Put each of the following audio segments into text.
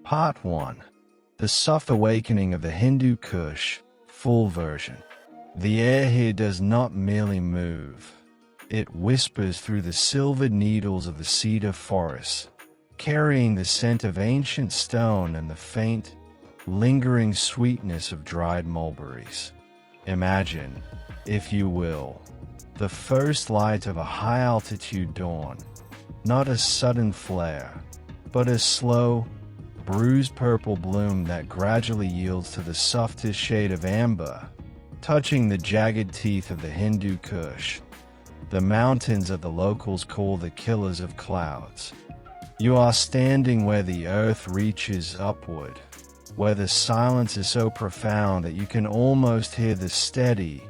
Part 1. The Soft Awakening of the Hindu Kush, full version. The air here does not merely move. It whispers through the silvered needles of the cedar forests, carrying the scent of ancient stone and the faint, lingering sweetness of dried mulberries. Imagine, if you will, the first light of a high-altitude dawn, not a sudden flare, but a slow, bruised purple bloom that gradually yields to the softest shade of amber, touching the jagged teeth of the Hindu Kush, the mountains that the locals call the killers of clouds. You are standing where the earth reaches upward, where the silence is so profound that you can almost hear the steady,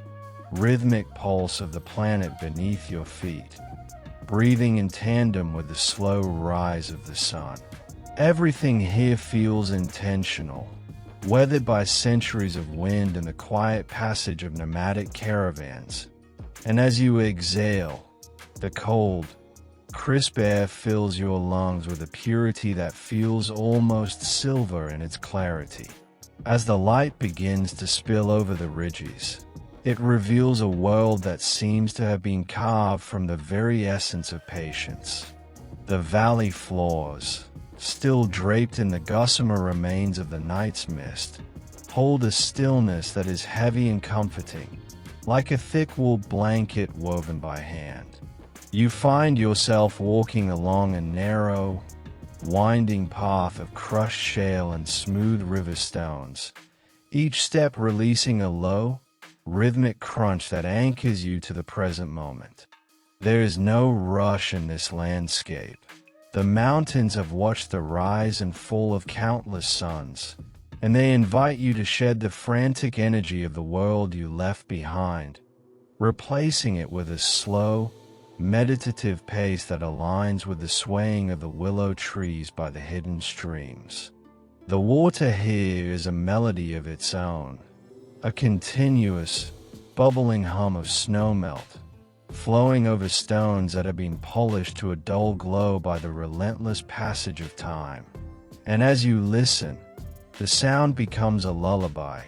rhythmic pulse of the planet beneath your feet, breathing in tandem with the slow rise of the sun. Everything here feels intentional, weathered by centuries of wind and the quiet passage of nomadic caravans. And as you exhale, the cold, crisp air fills your lungs with a purity that feels almost silver in its clarity. As the light begins to spill over the ridges, it reveals a world that seems to have been carved from the very essence of patience. The valley floors, still draped in the gossamer remains of the night's mist, hold a stillness that is heavy and comforting, like a thick wool blanket woven by hand. You find yourself walking along a narrow, winding path of crushed shale and smooth river stones, each step releasing a low, rhythmic crunch that anchors you to the present moment. There is no rush in this landscape. The mountains have watched the rise and fall of countless suns, and they invite you to shed the frantic energy of the world you left behind, replacing it with a slow, meditative pace that aligns with the swaying of the willow trees by the hidden streams. The water here is a melody of its own, a continuous, bubbling hum of snowmelt, flowing over stones that have been polished to a dull glow by the relentless passage of time. And as you listen, the sound becomes a lullaby,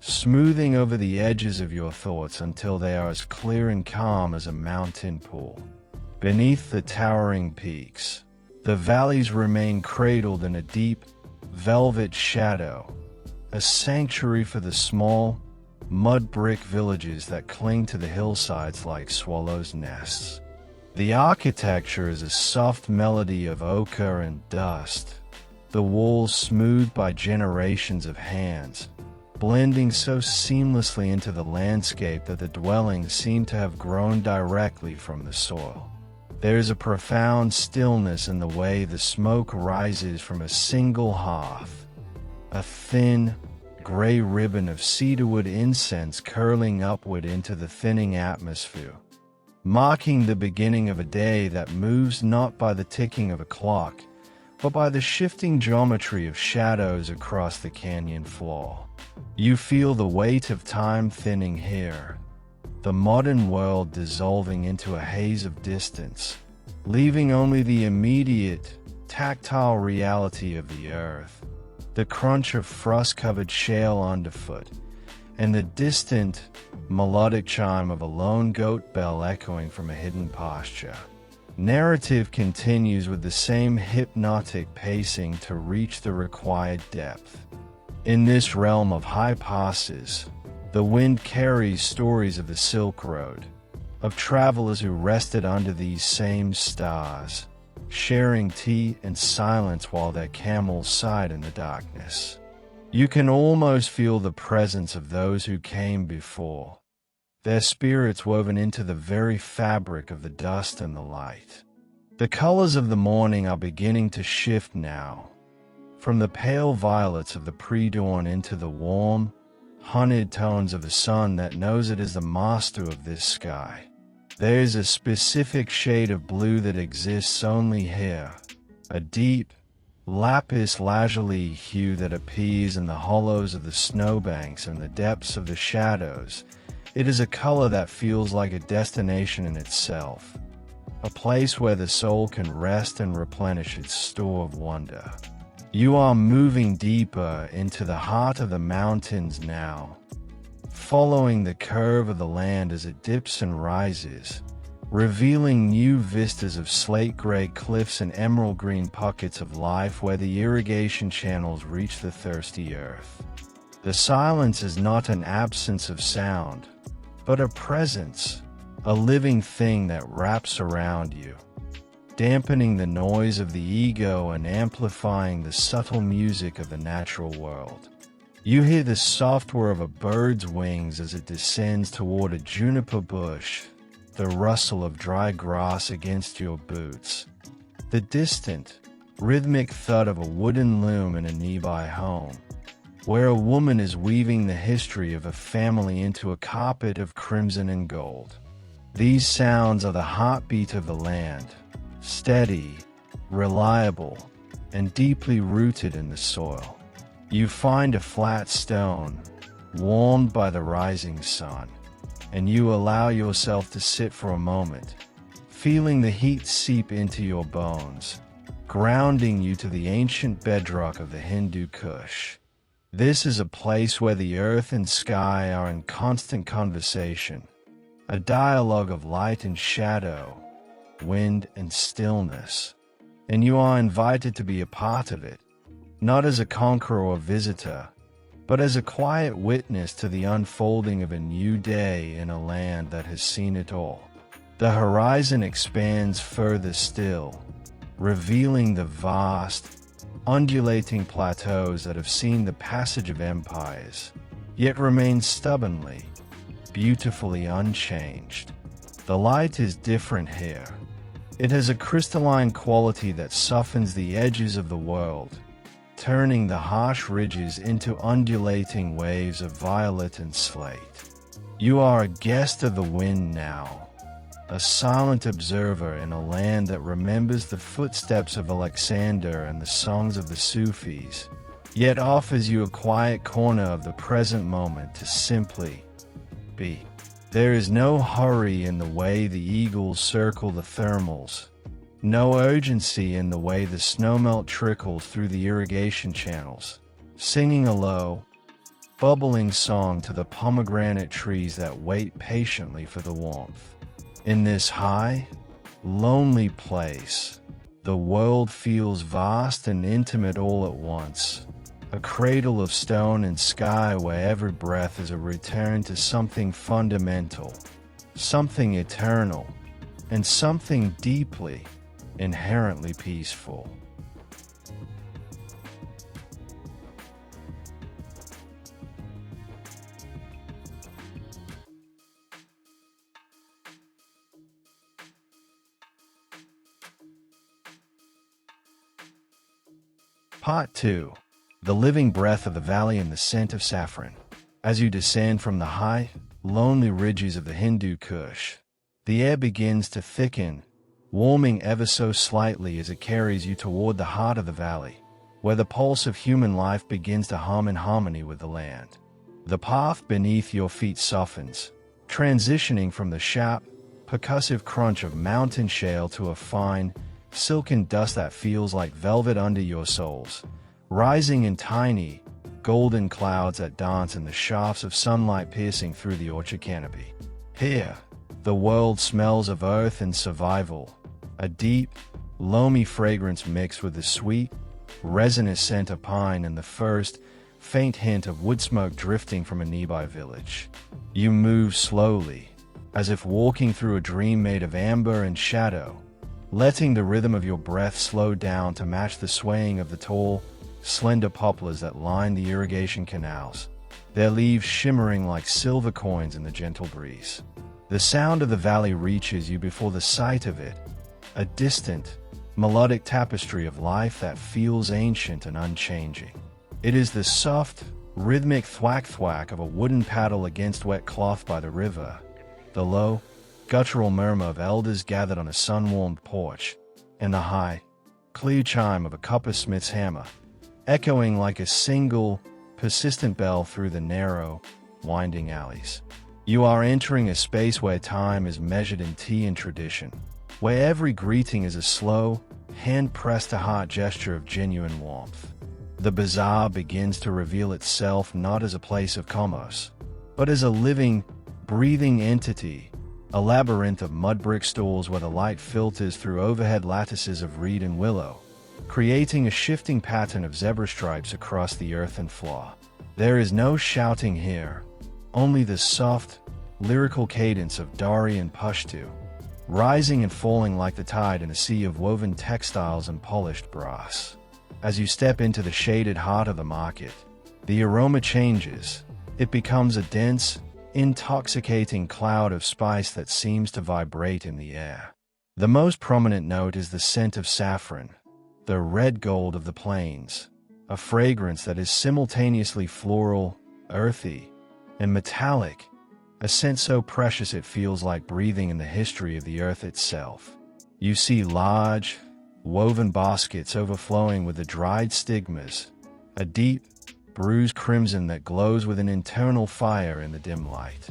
smoothing over the edges of your thoughts until they are as clear and calm as a mountain pool. Beneath the towering peaks, the valleys remain cradled in a deep, velvet shadow, a sanctuary for the small, mud-brick villages that cling to the hillsides like swallows' nests. The architecture is a soft melody of ochre and dust, the walls smoothed by generations of hands, blending so seamlessly into the landscape that the dwellings seem to have grown directly from the soil. There is a profound stillness in the way the smoke rises from a single hearth, a thin, gray ribbon of cedarwood incense curling upward into the thinning atmosphere, marking the beginning of a day that moves not by the ticking of a clock, but by the shifting geometry of shadows across the canyon floor. You feel the weight of time thinning here, the modern world dissolving into a haze of distance, leaving only the immediate, tactile reality of the earth, the crunch of frost-covered shale underfoot, and the distant, melodic chime of a lone goat bell echoing from a hidden pasture. Narrative continues with the same hypnotic pacing to reach the required depth. In this realm of high passes, the wind carries stories of the Silk Road, of travelers who rested under these same stars, sharing tea and silence while their camels sighed in the darkness. You can almost feel the presence of those who came before, their spirits woven into the very fabric of the dust and the light. The colors of the morning are beginning to shift now, from the pale violets of the pre-dawn into the warm, honeyed tones of the sun that knows it is the master of this sky. There is a specific shade of blue that exists only here, a deep, lapis lazuli hue that appears in the hollows of the snowbanks and the depths of the shadows. It is a color that feels like a destination in itself, a place where the soul can rest and replenish its store of wonder. You are moving deeper into the heart of the mountains now, following the curve of the land as it dips and rises, revealing new vistas of slate-gray cliffs and emerald-green pockets of life where the irrigation channels reach the thirsty earth. The silence is not an absence of sound, but a presence, a living thing that wraps around you, dampening the noise of the ego and amplifying the subtle music of the natural world. You hear the soft whir of a bird's wings as it descends toward a juniper bush, the rustle of dry grass against your boots, the distant, rhythmic thud of a wooden loom in a nearby home, where a woman is weaving the history of a family into a carpet of crimson and gold. These sounds are the heartbeat of the land, steady, reliable, and deeply rooted in the soil. You find a flat stone, warmed by the rising sun, and you allow yourself to sit for a moment, feeling the heat seep into your bones, grounding you to the ancient bedrock of the Hindu Kush. This is a place where the earth and sky are in constant conversation, a dialogue of light and shadow, wind and stillness, and you are invited to be a part of it, not as a conqueror or visitor, but as a quiet witness to the unfolding of a new day in a land that has seen it all. The horizon expands further still, revealing the vast, undulating plateaus that have seen the passage of empires, yet remain stubbornly, beautifully unchanged. The light is different here. It has a crystalline quality that softens the edges of the world, turning the harsh ridges into undulating waves of violet and slate. You are a guest of the wind now, a silent observer in a land that remembers the footsteps of Alexander and the songs of the Sufis, yet offers you a quiet corner of the present moment to simply be. There is no hurry in the way the eagles circle the thermals, no urgency in the way the snowmelt trickles through the irrigation channels, singing a low, bubbling song to the pomegranate trees that wait patiently for the warmth. In this high, lonely place, the world feels vast and intimate all at once, a cradle of stone and sky where every breath is a return to something fundamental, something eternal, and something deeply, inherently peaceful. Part 2. The living breath of the valley and the scent of saffron. As you descend from the high, lonely ridges of the Hindu Kush, the air begins to thicken, warming ever so slightly as it carries you toward the heart of the valley, where the pulse of human life begins to hum in harmony with the land. The path beneath your feet softens, transitioning from the sharp, percussive crunch of mountain shale to a fine, silken dust that feels like velvet under your soles, rising in tiny, golden clouds that dance in the shafts of sunlight piercing through the orchard canopy. Here, the world smells of earth and survival, a deep, loamy fragrance mixed with the sweet, resinous scent of pine and the first, faint hint of wood smoke drifting from a nearby village. You move slowly, as if walking through a dream made of amber and shadow, letting the rhythm of your breath slow down to match the swaying of the tall, slender poplars that line the irrigation canals, their leaves shimmering like silver coins in the gentle breeze. The sound of the valley reaches you before the sight of it, a distant, melodic tapestry of life that feels ancient and unchanging. It is the soft, rhythmic thwack-thwack of a wooden paddle against wet cloth by the river, the low, guttural murmur of elders gathered on a sun-warmed porch, and the high, clear chime of a coppersmith's hammer, echoing like a single, persistent bell through the narrow, winding alleys. You are entering a space where time is measured in tea and tradition, where every greeting is a slow, hand-pressed-to-heart gesture of genuine warmth. The bazaar begins to reveal itself not as a place of commerce, but as a living, breathing entity, a labyrinth of mud brick stalls where the light filters through overhead lattices of reed and willow, creating a shifting pattern of zebra stripes across the earthen floor. There is no shouting here, only the soft, lyrical cadence of Dari and Pashtu, rising and falling like the tide in a sea of woven textiles and polished brass. As you step into the shaded heart of the market, the aroma changes. It becomes a dense, intoxicating cloud of spice that seems to vibrate in the air. The most prominent note is the scent of saffron, the red gold of the plains, a fragrance that is simultaneously floral, earthy, and metallic, a scent so precious it feels like breathing in the history of the earth itself. You see large, woven baskets overflowing with the dried stigmas, a deep, bruised crimson that glows with an internal fire in the dim light.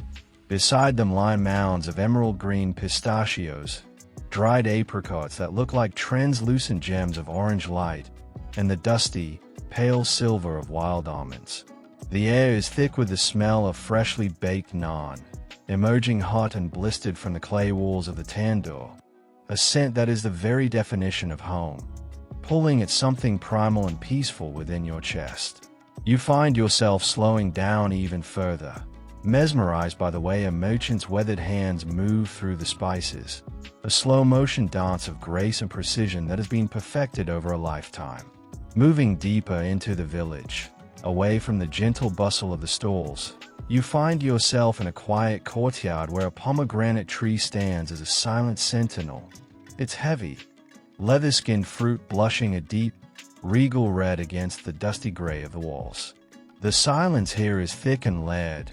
Beside them lie mounds of emerald green pistachios, dried apricots that look like translucent gems of orange light, and the dusty, pale silver of wild almonds. The air is thick with the smell of freshly baked naan, emerging hot and blistered from the clay walls of the tandoor, a scent that is the very definition of home, pulling at something primal and peaceful within your chest. You find yourself slowing down even further, mesmerized by the way a merchant's weathered hands move through the spices, a slow-motion dance of grace and precision that has been perfected over a lifetime. Moving deeper into the village, away from the gentle bustle of the stalls, you find yourself in a quiet courtyard where a pomegranate tree stands as a silent sentinel, its heavy, leather-skinned fruit blushing a deep, regal red against the dusty gray of the walls. The silence here is thick and layered,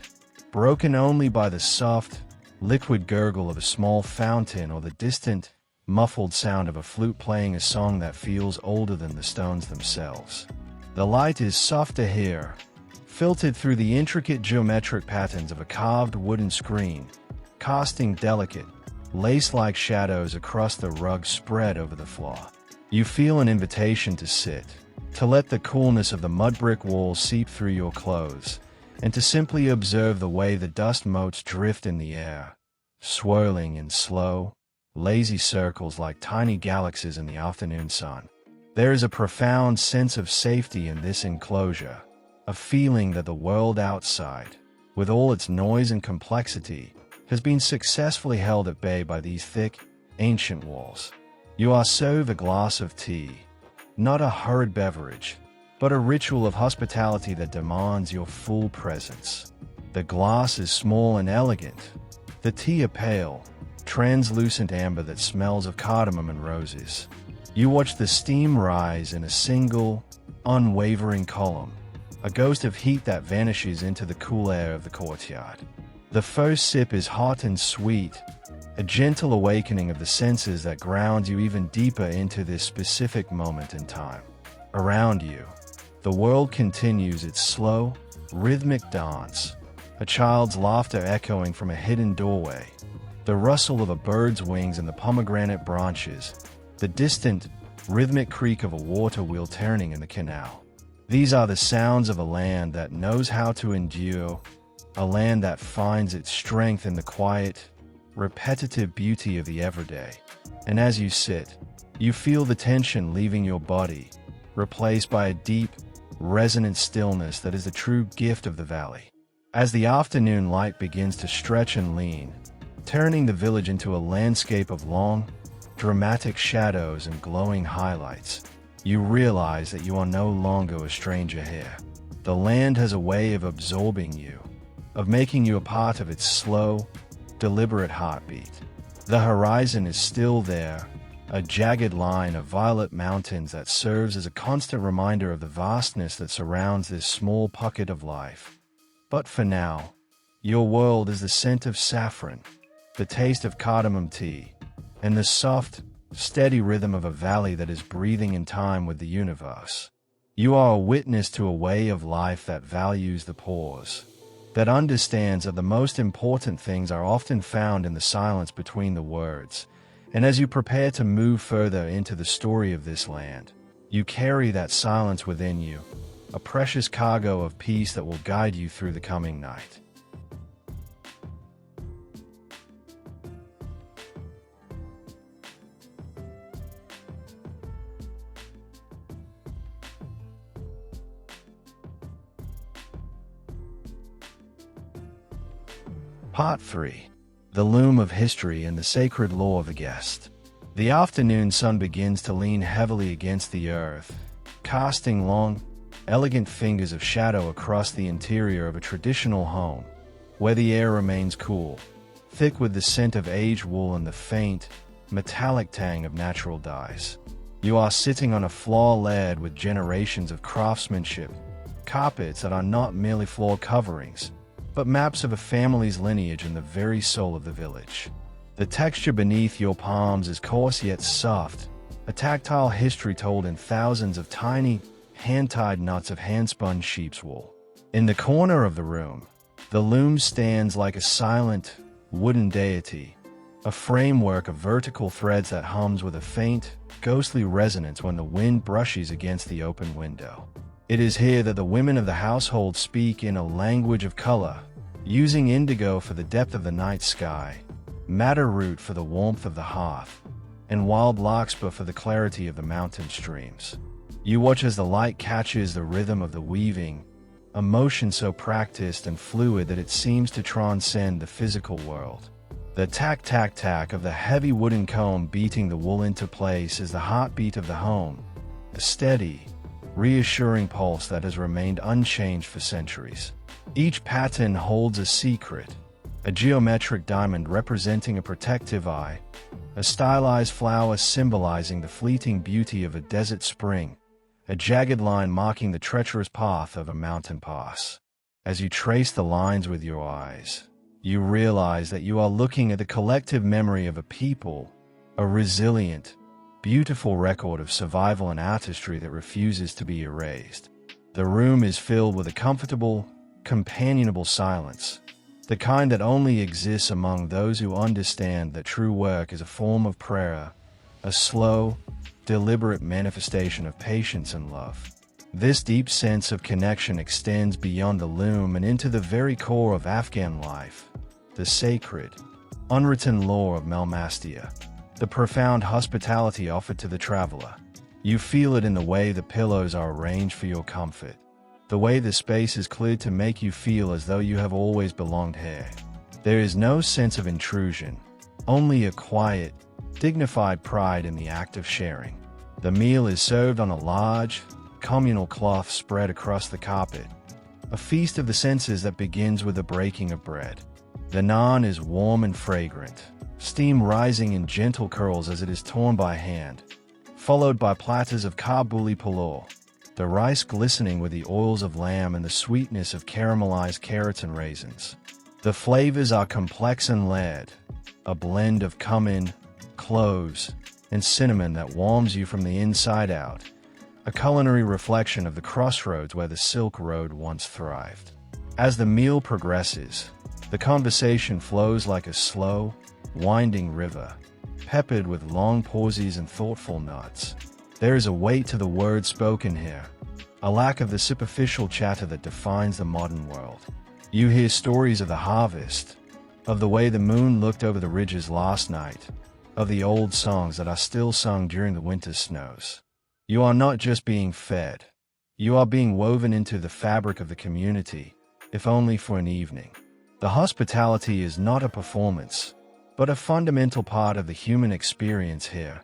broken only by the soft, liquid gurgle of a small fountain or the distant, muffled sound of a flute playing a song that feels older than the stones themselves. The light is softer here, filtered through the intricate geometric patterns of a carved wooden screen, casting delicate, lace-like shadows across the rug spread over the floor. You feel an invitation to sit, to let the coolness of the mud brick walls seep through your clothes, and to simply observe the way the dust motes drift in the air, swirling in slow, lazy circles like tiny galaxies in the afternoon sun. There is a profound sense of safety in this enclosure, a feeling that the world outside, with all its noise and complexity, has been successfully held at bay by these thick, ancient walls. You are served a glass of tea, not a hurried beverage, but a ritual of hospitality that demands your full presence. The glass is small and elegant, the tea a pale, translucent amber that smells of cardamom and roses. You watch the steam rise in a single, unwavering column, a ghost of heat that vanishes into the cool air of the courtyard. The first sip is hot and sweet, a gentle awakening of the senses that grounds you even deeper into this specific moment in time. Around you, the world continues its slow, rhythmic dance, a child's laughter echoing from a hidden doorway, the rustle of a bird's wings in the pomegranate branches, the distant, rhythmic creak of a water wheel turning in the canal. These are the sounds of a land that knows how to endure, a land that finds its strength in the quiet, repetitive beauty of the everyday. And as you sit, you feel the tension leaving your body, replaced by a deep, resonant stillness that is the true gift of the valley. As the afternoon light begins to stretch and lean, turning the village into a landscape of long, dramatic shadows and glowing highlights, you realize that you are no longer a stranger here. The land has a way of absorbing you, of making you a part of its slow, deliberate heartbeat. The horizon is still there, a jagged line of violet mountains that serves as a constant reminder of the vastness that surrounds this small pocket of life. But for now, your world is the scent of saffron, the taste of cardamom tea, and the soft, steady rhythm of a valley that is breathing in time with the universe. You are a witness to a way of life that values the pause, that understands that the most important things are often found in the silence between the words. And as you prepare to move further into the story of this land, You carry that silence within you, a precious cargo of peace that will guide you through the coming night. Part 3. The Loom of History and the Sacred Law of the Guest. The afternoon sun begins to lean heavily against the earth, casting long, elegant fingers of shadow across the interior of a traditional home, where the air remains cool, thick with the scent of aged wool and the faint, metallic tang of natural dyes. You are sitting on a floor layered with generations of craftsmanship, carpets that are not merely floor coverings, but maps of a family's lineage and the very soul of the village. The texture beneath your palms is coarse yet soft, a tactile history told in thousands of tiny, hand-tied knots of hand-spun sheep's wool. In the corner of the room, the loom stands like a silent, wooden deity, a framework of vertical threads that hums with a faint, ghostly resonance when the wind brushes against the open window. It is here that the women of the household speak in a language of color, using indigo for the depth of the night sky, madder root for the warmth of the hearth, and wild larkspur for the clarity of the mountain streams. You watch as the light catches the rhythm of the weaving, a motion so practiced and fluid that it seems to transcend the physical world. The tack-tack-tack of the heavy wooden comb beating the wool into place is the heartbeat of the home, a steady, reassuring pulse that has remained unchanged for centuries. Each pattern holds a secret, a geometric diamond representing a protective eye, a stylized flower symbolizing the fleeting beauty of a desert spring, a jagged line marking the treacherous path of a mountain pass. As you trace the lines with your eyes, you realize that you are looking at the collective memory of a people, a resilient, beautiful record of survival and artistry that refuses to be erased. The room is filled with a comfortable, companionable silence, the kind that only exists among those who understand that true work is a form of prayer, a slow, deliberate manifestation of patience and love. This deep sense of connection extends beyond the loom and into the very core of Afghan life, the sacred, unwritten law of Melmastia, the profound hospitality offered to the traveler. You feel it in the way the pillows are arranged for your comfort, the way the space is cleared to make you feel as though you have always belonged here. There is no sense of intrusion, only a quiet, dignified pride in the act of sharing. The meal is served on a large, communal cloth spread across the carpet, a feast of the senses that begins with the breaking of bread. The naan is warm and fragrant, steam rising in gentle curls as it is torn by hand, followed by platters of Kabuli pulao, the rice glistening with the oils of lamb and the sweetness of caramelized carrots and raisins. The flavors are complex and layered, a blend of cumin, cloves, and cinnamon that warms you from the inside out, a culinary reflection of the crossroads where the Silk Road once thrived. As the meal progresses, the conversation flows like a slow, winding river, peppered with long pauses and thoughtful nods. There is a weight to the words spoken here, a lack of the superficial chatter that defines the modern world. You hear stories of the harvest, of the way the moon looked over the ridges last night, of the old songs that are still sung during the winter snows. You are not just being fed, you are being woven into the fabric of the community, if only for an evening. The hospitality is not a performance, but a fundamental part of the human experience here,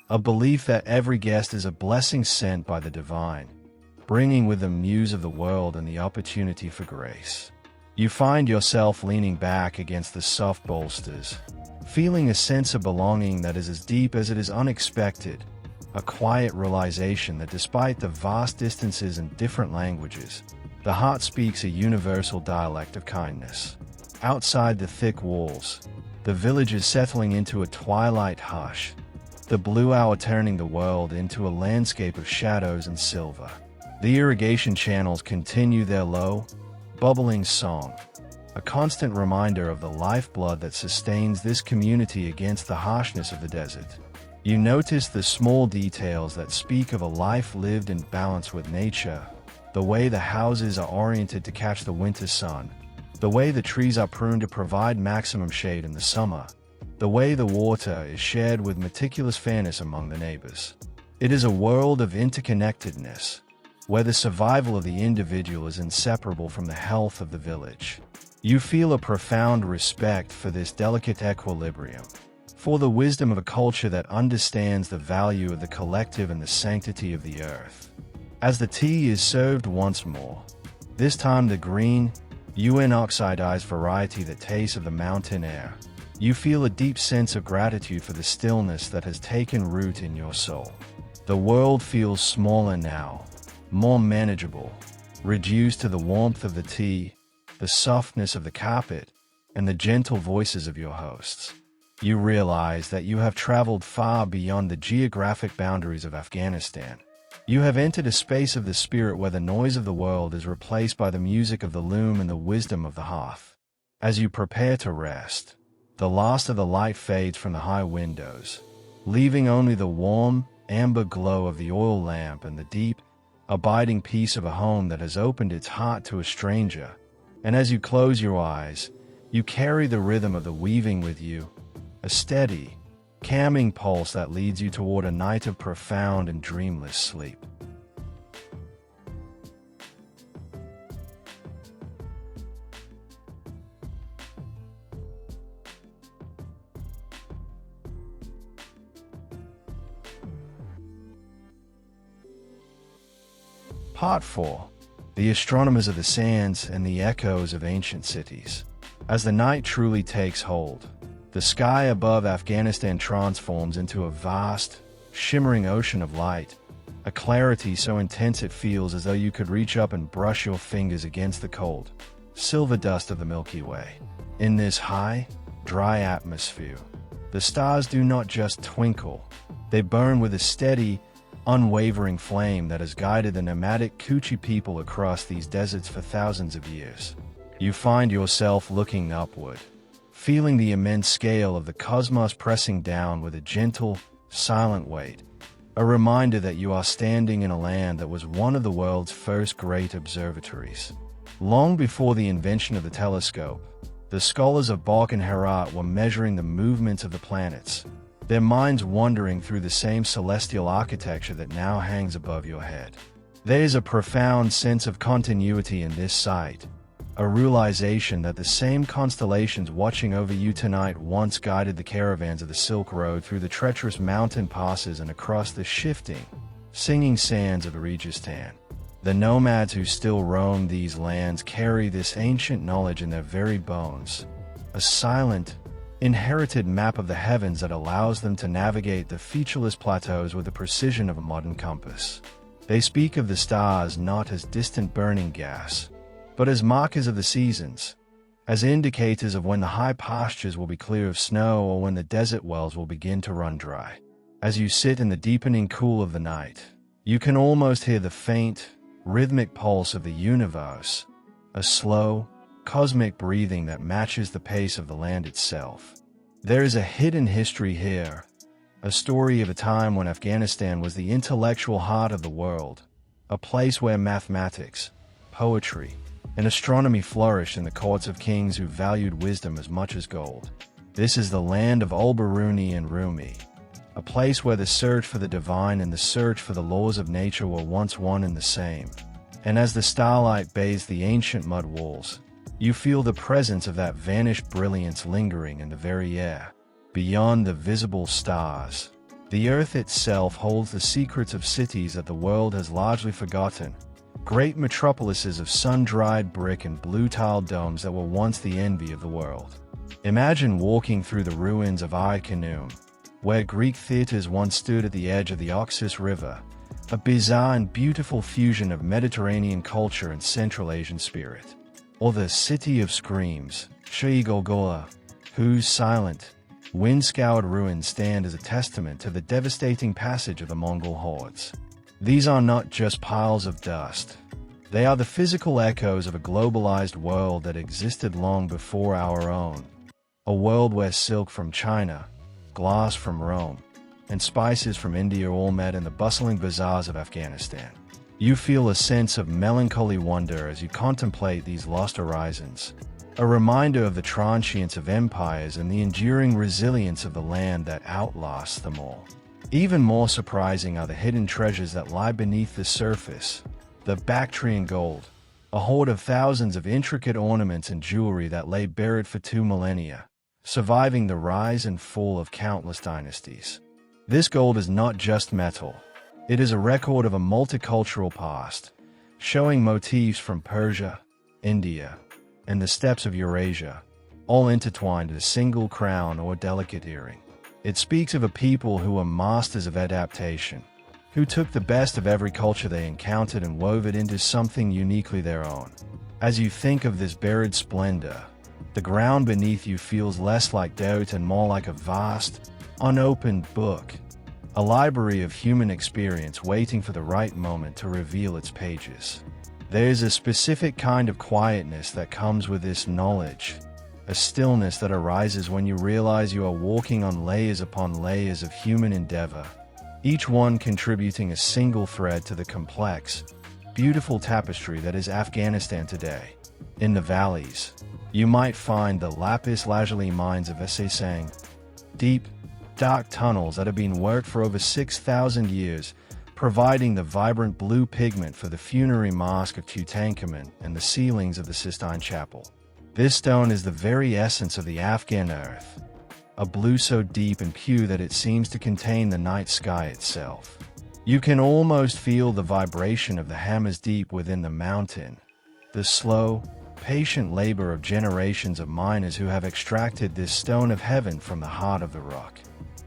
a belief that every guest is a blessing sent by the divine, bringing with them news of the world and the opportunity for grace. You find yourself leaning back against the soft bolsters, feeling a sense of belonging that is as deep as it is unexpected, a quiet realization that despite the vast distances and different languages, the heart speaks a universal dialect of kindness. Outside the thick walls, the village is settling into a twilight hush, the blue hour turning the world into a landscape of shadows and silver. The irrigation channels continue their low, bubbling song, a constant reminder of the lifeblood that sustains this community against the harshness of the desert. You notice the small details that speak of a life lived in balance with nature, the way the houses are oriented to catch the winter sun, the way the trees are pruned to provide maximum shade in the summer, the way the water is shared with meticulous fairness among the neighbors. It is a world of interconnectedness, where the survival of the individual is inseparable from the health of the village. You feel a profound respect for this delicate equilibrium, for the wisdom of a culture that understands the value of the collective and the sanctity of the earth. As the tea is served once more, this time the green, UN-oxidized variety that tastes of the mountain air, you feel a deep sense of gratitude for the stillness that has taken root in your soul. The world feels smaller now, more manageable, reduced to the warmth of the tea, the softness of the carpet, and the gentle voices of your hosts. You realize that you have traveled far beyond the geographic boundaries of Afghanistan. You have entered a space of the spirit where the noise of the world is replaced by the music of the loom and the wisdom of the hearth. As you prepare to rest, the last of the light fades from the high windows, leaving only the warm, amber glow of the oil lamp and the deep, abiding peace of a home that has opened its heart to a stranger. And as you close your eyes, you carry the rhythm of the weaving with you, a steady, calming pulse that leads you toward a night of profound and dreamless sleep. Part 4. The Astronomers of the Sands and the Echoes of Ancient Cities. As the night truly takes hold, the sky above Afghanistan transforms into a vast, shimmering ocean of light, a clarity so intense it feels as though you could reach up and brush your fingers against the cold, silver dust of the Milky Way. In this high, dry atmosphere, the stars do not just twinkle, they burn with a steady, unwavering flame that has guided the nomadic Kuchi people across these deserts for thousands of years. You find yourself looking upward, feeling the immense scale of the cosmos pressing down with a gentle, silent weight, a reminder that you are standing in a land that was one of the world's first great observatories. Long before the invention of the telescope, the scholars of Balkh and Herat were measuring the movements of the planets, their minds wandering through the same celestial architecture that now hangs above your head. There is a profound sense of continuity in this sight, a realization that the same constellations watching over you tonight once guided the caravans of the Silk Road through the treacherous mountain passes and across the shifting, singing sands of Rajasthan. The nomads who still roam these lands carry this ancient knowledge in their very bones, a silent, inherited map of the heavens that allows them to navigate the featureless plateaus with the precision of a modern compass. They speak of the stars not as distant burning gas, but as markers of the seasons, as indicators of when the high pastures will be clear of snow or when the desert wells will begin to run dry. As you sit in the deepening cool of the night, you can almost hear the faint, rhythmic pulse of the universe, a slow, cosmic breathing that matches the pace of the land itself. There is a hidden history here, a story of a time when Afghanistan was the intellectual heart of the world, a place where mathematics, poetry, and astronomy flourished in the courts of kings who valued wisdom as much as gold. This is the land of Al-Biruni and Rumi, a place where the search for the divine and the search for the laws of nature were once one and the same. And as the starlight bathes the ancient mud walls, you feel the presence of that vanished brilliance lingering in the very air. Beyond the visible stars, the earth itself holds the secrets of cities that the world has largely forgotten, great metropolises of sun-dried brick and blue-tiled domes that were once the envy of the world. Imagine walking through the ruins of Ai-Khanum, where Greek theaters once stood at the edge of the Oxus River, a bizarre and beautiful fusion of Mediterranean culture and Central Asian spirit. Or the City of Screams, Shahigolgola, whose silent, wind-scoured ruins stand as a testament to the devastating passage of the Mongol hordes. These are not just piles of dust. They are the physical echoes of a globalized world that existed long before our own. A world where silk from China, glass from Rome, and spices from India all met in the bustling bazaars of Afghanistan. You feel a sense of melancholy wonder as you contemplate these lost horizons, a reminder of the transience of empires and the enduring resilience of the land that outlasts them all. Even more surprising are the hidden treasures that lie beneath the surface, the Bactrian gold, a hoard of thousands of intricate ornaments and jewelry that lay buried for 2 millennia, surviving the rise and fall of countless dynasties. This gold is not just metal. It is a record of a multicultural past, showing motifs from Persia, India, and the steppes of Eurasia, all intertwined in a single crown or delicate earring. It speaks of a people who were masters of adaptation, who took the best of every culture they encountered and wove it into something uniquely their own. As you think of this buried splendor, the ground beneath you feels less like dirt and more like a vast, unopened book, a library of human experience waiting for the right moment to reveal its pages. There is a specific kind of quietness that comes with this knowledge, a stillness that arises when you realize you are walking on layers upon layers of human endeavor, each one contributing a single thread to the complex, beautiful tapestry that is Afghanistan today. In the valleys, you might find the lapis lazuli mines of Essay, deep, dark tunnels that have been worked for over 6,000 years, providing the vibrant blue pigment for the funerary mosque of Tutankhamun and the ceilings of the Sistine Chapel. This stone is the very essence of the Afghan earth, a blue so deep and pure that it seems to contain the night sky itself. You can almost feel the vibration of the hammers deep within the mountain, the slow, patient labor of generations of miners who have extracted this stone of heaven from the heart of the rock.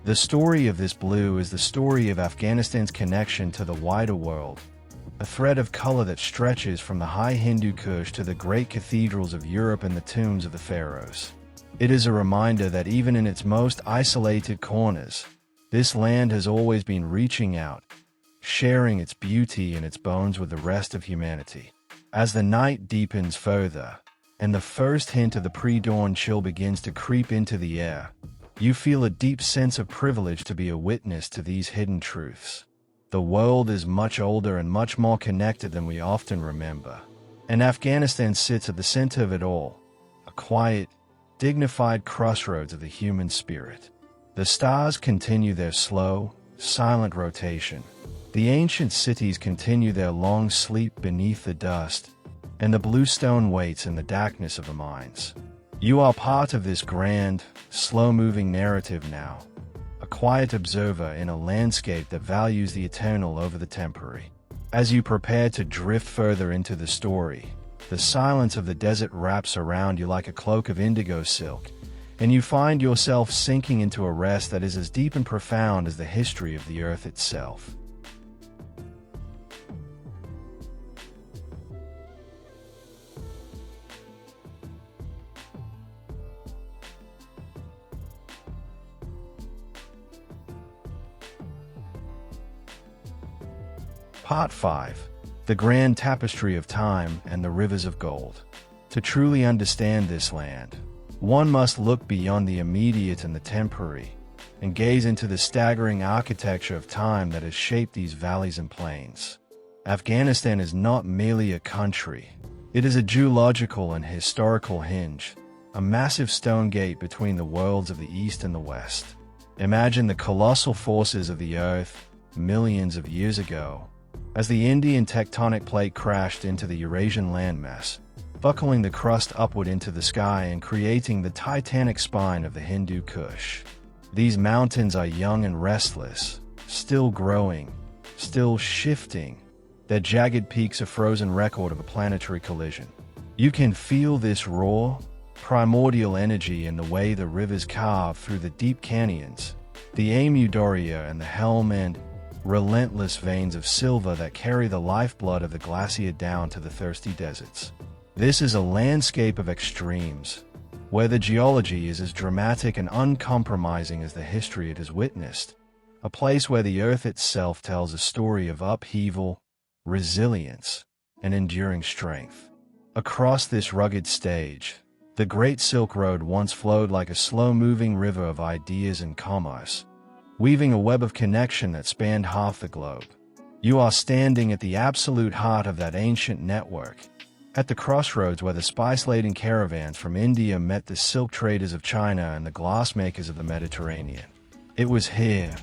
The story of this blue is the story of Afghanistan's connection to the wider world, a thread of color that stretches from the high Hindu Kush to the great cathedrals of Europe and the tombs of the pharaohs. It is a reminder that even in its most isolated corners, this land has always been reaching out, sharing its beauty and its bones with the rest of humanity. As the night deepens further, and the first hint of the pre-dawn chill begins to creep into the air, you feel a deep sense of privilege to be a witness to these hidden truths. The world is much older and much more connected than we often remember, and Afghanistan sits at the center of it all, a quiet, dignified crossroads of the human spirit. The stars continue their slow, silent rotation. The ancient cities continue their long sleep beneath the dust, and the blue stone waits in the darkness of the mines. You are part of this grand, slow-moving narrative now, a quiet observer in a landscape that values the eternal over the temporary. As you prepare to drift further into the story, the silence of the desert wraps around you like a cloak of indigo silk, and you find yourself sinking into a rest that is as deep and profound as the history of the earth itself. Part 5. The Grand Tapestry of Time and the Rivers of Gold. To truly understand this land, one must look beyond the immediate and the temporary, and gaze into the staggering architecture of time that has shaped these valleys and plains. Afghanistan is not merely a country, it is a geological and historical hinge, a massive stone gate between the worlds of the East and the West. Imagine the colossal forces of the Earth millions of years ago, as the Indian tectonic plate crashed into the Eurasian landmass, buckling the crust upward into the sky and creating the titanic spine of the Hindu Kush. These mountains are young and restless, still growing, still shifting, their jagged peaks a frozen record of a planetary collision. You can feel this raw, primordial energy in the way the rivers carve through the deep canyons, the Amu Darya and the Helm and relentless veins of silver that carry the lifeblood of the glacier down to the thirsty deserts. This is a landscape of extremes, where the geology is as dramatic and uncompromising as the history it has witnessed, a place where the earth itself tells a story of upheaval, resilience, and enduring strength. Across this rugged stage, the Great Silk Road once flowed like a slow-moving river of ideas and commerce, weaving a web of connection that spanned half the globe. You are standing at the absolute heart of that ancient network, at the crossroads where the spice-laden caravans from India met the silk traders of China and the glassmakers of the Mediterranean. It was here,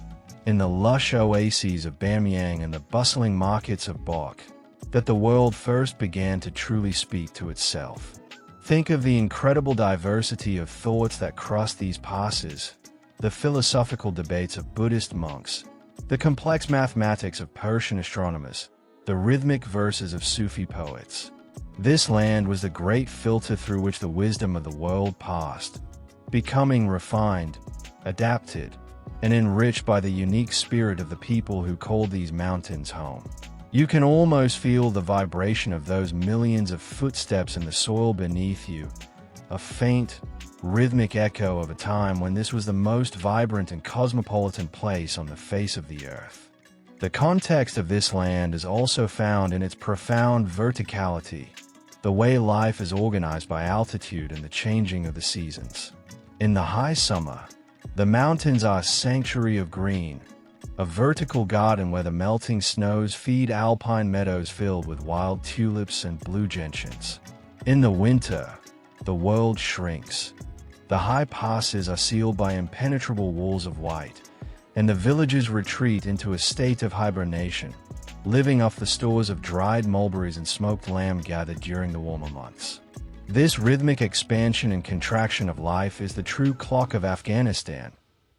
in the lush oases of Bamyang and the bustling markets of Bok, that the world first began to truly speak to itself. Think of the incredible diversity of thoughts that crossed these passes, the philosophical debates of Buddhist monks, the complex mathematics of Persian astronomers, the rhythmic verses of Sufi poets. This land was the great filter through which the wisdom of the world passed, becoming refined, adapted, and enriched by the unique spirit of the people who called these mountains home. You can almost feel the vibration of those millions of footsteps in the soil beneath you, a faint, rhythmic echo of a time when this was the most vibrant and cosmopolitan place on the face of the earth. The context of this land is also found in its profound verticality, the way life is organized by altitude and the changing of the seasons. In the high summer, the mountains are a sanctuary of green, a vertical garden where the melting snows feed alpine meadows filled with wild tulips and blue gentians. In the winter, the world shrinks. The high passes are sealed by impenetrable walls of white, and the villages retreat into a state of hibernation, living off the stores of dried mulberries and smoked lamb gathered during the warmer months. This rhythmic expansion and contraction of life is the true clock of Afghanistan,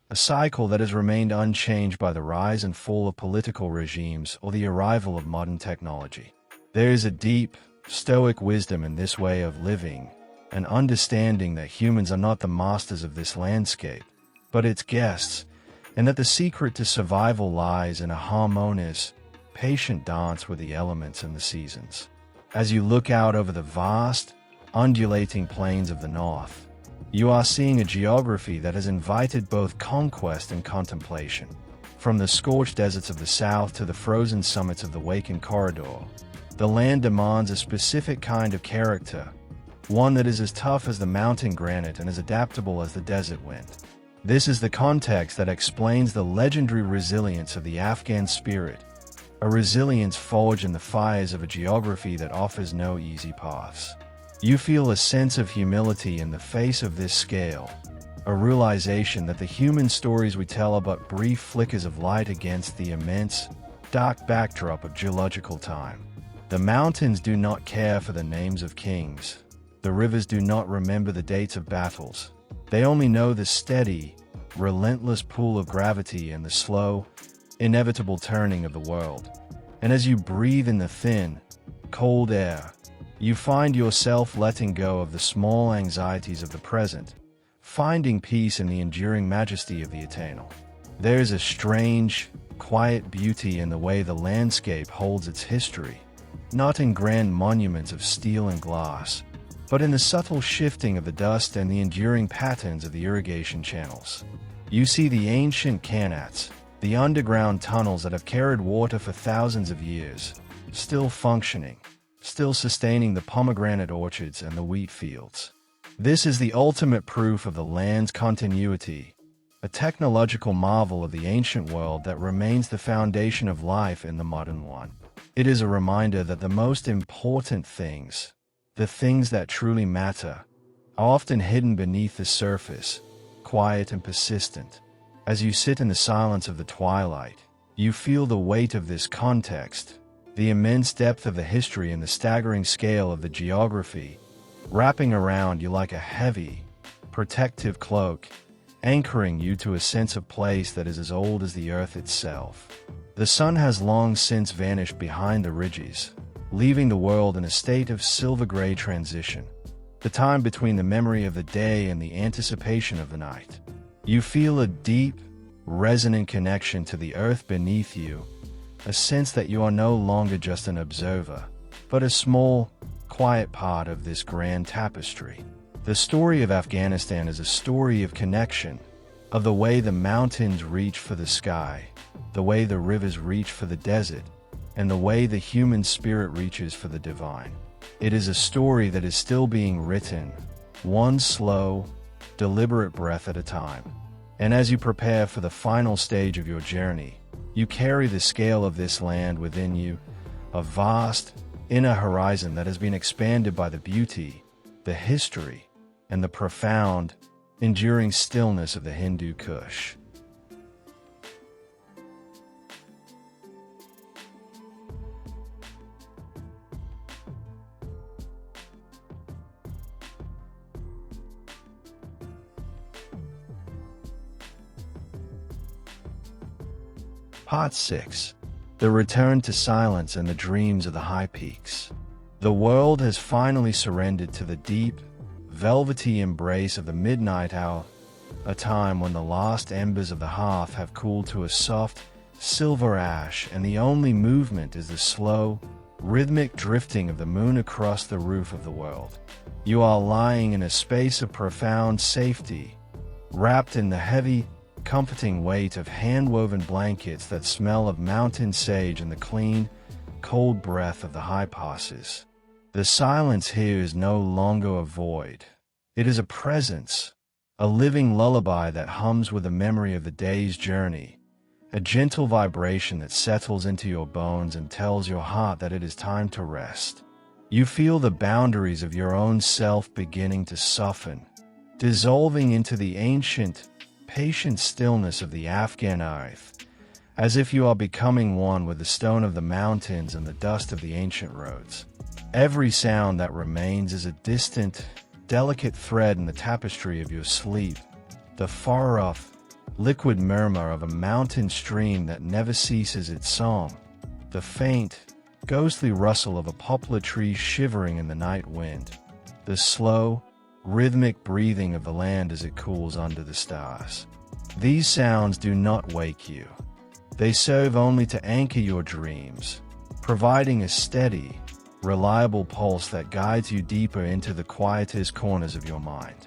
a cycle that has remained unchanged by the rise and fall of political regimes or the arrival of modern technology. There is a deep, stoic wisdom in this way of living, an understanding that humans are not the masters of this landscape, but its guests, and that the secret to survival lies in a harmonious, patient dance with the elements and the seasons. As you look out over the vast, undulating plains of the north, you are seeing a geography that has invited both conquest and contemplation. From the scorched deserts of the south to the frozen summits of the Waken Corridor, the land demands a specific kind of character, one that is as tough as the mountain granite and as adaptable as the desert wind. This is the context that explains the legendary resilience of the Afghan spirit, a resilience forged in the fires of a geography that offers no easy paths. You feel a sense of humility in the face of this scale, a realization that the human stories we tell are but brief flickers of light against the immense, dark backdrop of geological time. The mountains do not care for the names of kings. The rivers do not remember the dates of battles. They only know the steady, relentless pull of gravity and the slow, inevitable turning of the world. And as you breathe in the thin, cold air, you find yourself letting go of the small anxieties of the present, finding peace in the enduring majesty of the eternal. There is a strange, quiet beauty in the way the landscape holds its history, not in grand monuments of steel and glass, but in the subtle shifting of the dust and the enduring patterns of the irrigation channels. You see the ancient qanats, the underground tunnels that have carried water for thousands of years, still functioning, still sustaining the pomegranate orchards and the wheat fields. This is the ultimate proof of the land's continuity, a technological marvel of the ancient world that remains the foundation of life in the modern one. It is a reminder that the most important things, the things that truly matter, are often hidden beneath the surface, quiet and persistent. As you sit in the silence of the twilight, you feel the weight of this context, the immense depth of the history and the staggering scale of the geography, wrapping around you like a heavy, protective cloak, anchoring you to a sense of place that is as old as the earth itself. The sun has long since vanished behind the ridges, leaving the world in a state of silver-gray transition, the time between the memory of the day and the anticipation of the night. You feel a deep, resonant connection to the earth beneath you, a sense that you are no longer just an observer, but a small, quiet part of this grand tapestry. The story of Afghanistan is a story of connection, of the way the mountains reach for the sky, the way the rivers reach for the desert, and the way the human spirit reaches for the divine. It is a story that is still being written, one slow, deliberate breath at a time. And as you prepare for the final stage of your journey, you carry the scale of this land within you, a vast, inner horizon that has been expanded by the beauty, the history, and the profound, enduring stillness of the Hindu Kush. Part 6. The return to silence and the dreams of the high peaks. The world has finally surrendered to the deep, velvety embrace of the midnight hour, a time when the last embers of the hearth have cooled to a soft, silver ash, and the only movement is the slow, rhythmic drifting of the moon across the roof of the world. You are lying in a space of profound safety, wrapped in the heavy, comforting weight of hand-woven blankets that smell of mountain sage and the clean, cold breath of the high passes. The silence here is no longer a void. It is a presence, a living lullaby that hums with the memory of the day's journey, a gentle vibration that settles into your bones and tells your heart that it is time to rest. You feel the boundaries of your own self beginning to soften, dissolving into the ancient, patient stillness of the Afghan earth, as if you are becoming one with the stone of the mountains and the dust of the ancient roads. Every sound that remains is a distant, delicate thread in the tapestry of your sleep, the far-off, liquid murmur of a mountain stream that never ceases its song, the faint, ghostly rustle of a poplar tree shivering in the night wind, the slow, rhythmic breathing of the land as it cools under the stars. These sounds do not wake you. They serve only to anchor your dreams, providing a steady, reliable pulse that guides you deeper into the quietest corners of your mind.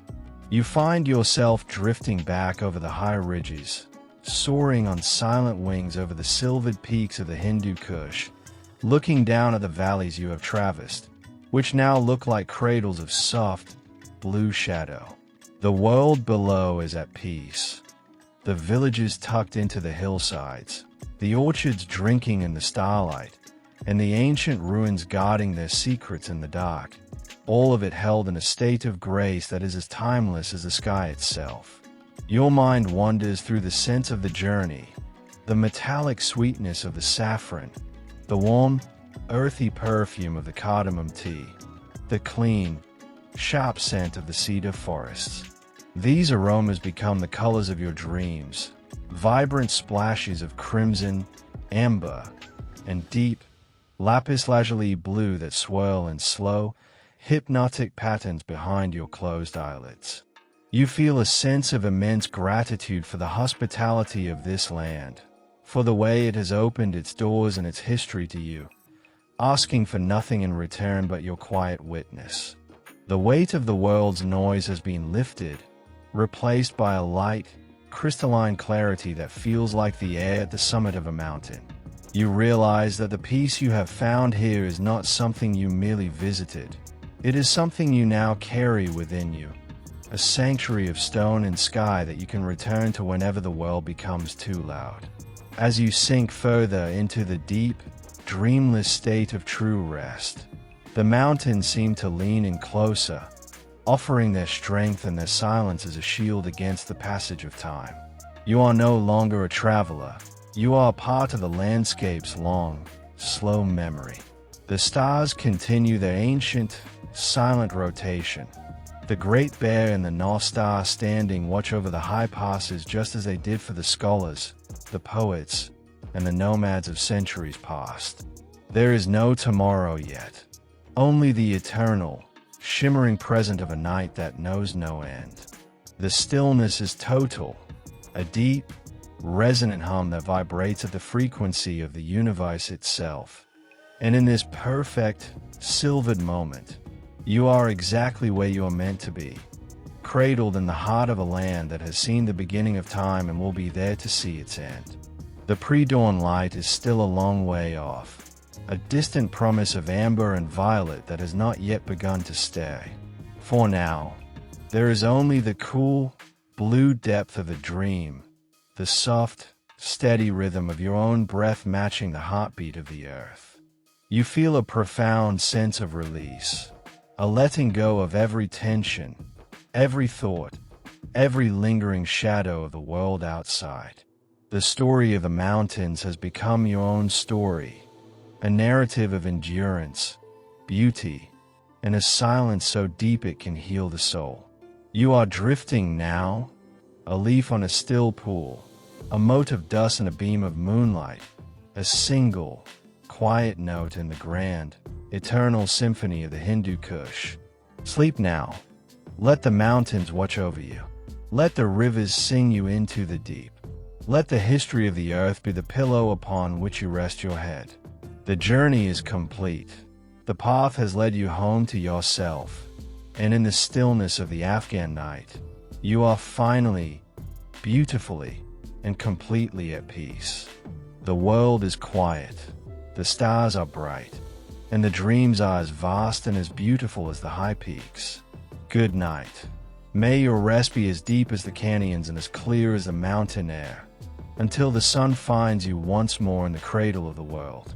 You find yourself drifting back over the high ridges, soaring on silent wings over the silvered peaks of the Hindu Kush, looking down at the valleys you have traversed, which now look like cradles of soft, blue shadow. The world below is at peace. The villages tucked into the hillsides, the orchards drinking in the starlight, and the ancient ruins guarding their secrets in the dark, all of it held in a state of grace that is as timeless as the sky itself. Your mind wanders through the sense of the journey, the metallic sweetness of the saffron, the warm, earthy perfume of the cardamom tea, the clean, sharp scent of the cedar forests. These aromas become the colors of your dreams, vibrant splashes of crimson, amber, and deep, lapis lazuli blue that swirl in slow, hypnotic patterns behind your closed eyelids. You feel a sense of immense gratitude for the hospitality of this land, for the way it has opened its doors and its history to you, asking for nothing in return but your quiet witness. The weight of the world's noise has been lifted, replaced by a light, crystalline clarity that feels like the air at the summit of a mountain. You realize that the peace you have found here is not something you merely visited. It is something you now carry within you, a sanctuary of stone and sky that you can return to whenever the world becomes too loud. As you sink further into the deep, dreamless state of true rest, the mountains seem to lean in closer, offering their strength and their silence as a shield against the passage of time. You are no longer a traveler. You are part of the landscape's long, slow memory. The stars continue their ancient, silent rotation. The Great Bear and the North Star standing watch over the high passes just as they did for the scholars, the poets, and the nomads of centuries past. There is no tomorrow yet. Only the eternal, shimmering present of a night that knows no end. The stillness is total, a deep, resonant hum that vibrates at the frequency of the universe itself. And in this perfect, silvered moment, you are exactly where you are meant to be, cradled in the heart of a land that has seen the beginning of time and will be there to see its end. The pre-dawn light is still a long way off, a distant promise of amber and violet that has not yet begun to stay. For now, there is only the cool, blue depth of a dream, the soft, steady rhythm of your own breath matching the heartbeat of the earth. You feel a profound sense of release, a letting go of every tension, every thought, every lingering shadow of the world outside. The story of the mountains has become your own story, a narrative of endurance, beauty, and a silence so deep it can heal the soul. You are drifting now, a leaf on a still pool, a mote of dust in a beam of moonlight, a single, quiet note in the grand, eternal symphony of the Hindu Kush. Sleep now. Let the mountains watch over you. Let the rivers sing you into the deep. Let the history of the earth be the pillow upon which you rest your head. The journey is complete. The path has led you home to yourself, and in the stillness of the Afghan night, you are finally, beautifully, and completely at peace. The world is quiet, the stars are bright, and the dreams are as vast and as beautiful as the high peaks. Good night. May your rest be as deep as the canyons and as clear as the mountain air, until the sun finds you once more in the cradle of the world.